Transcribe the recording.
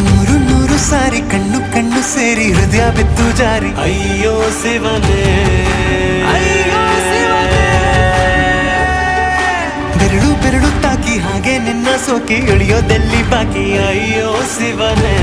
ನೂರು ನೂರು ಸಾರಿ ಕಣ್ಣು ಕಣ್ಣು ಸೇರಿ ಹೃದಯ ಬಿತ್ತು ಜಾರಿ ಅಯ್ಯೋ ಶಿವನೇ, ಬೆರಳು ಬೆರಳು ತಾಕಿ ಹಾಗೆ ನಿನ್ನ ಸೋಕಿ ಇಳಿಯೋದೆಲ್ಲಿ ಬಾಕಿ ಅಯ್ಯೋ ಶಿವನೇ.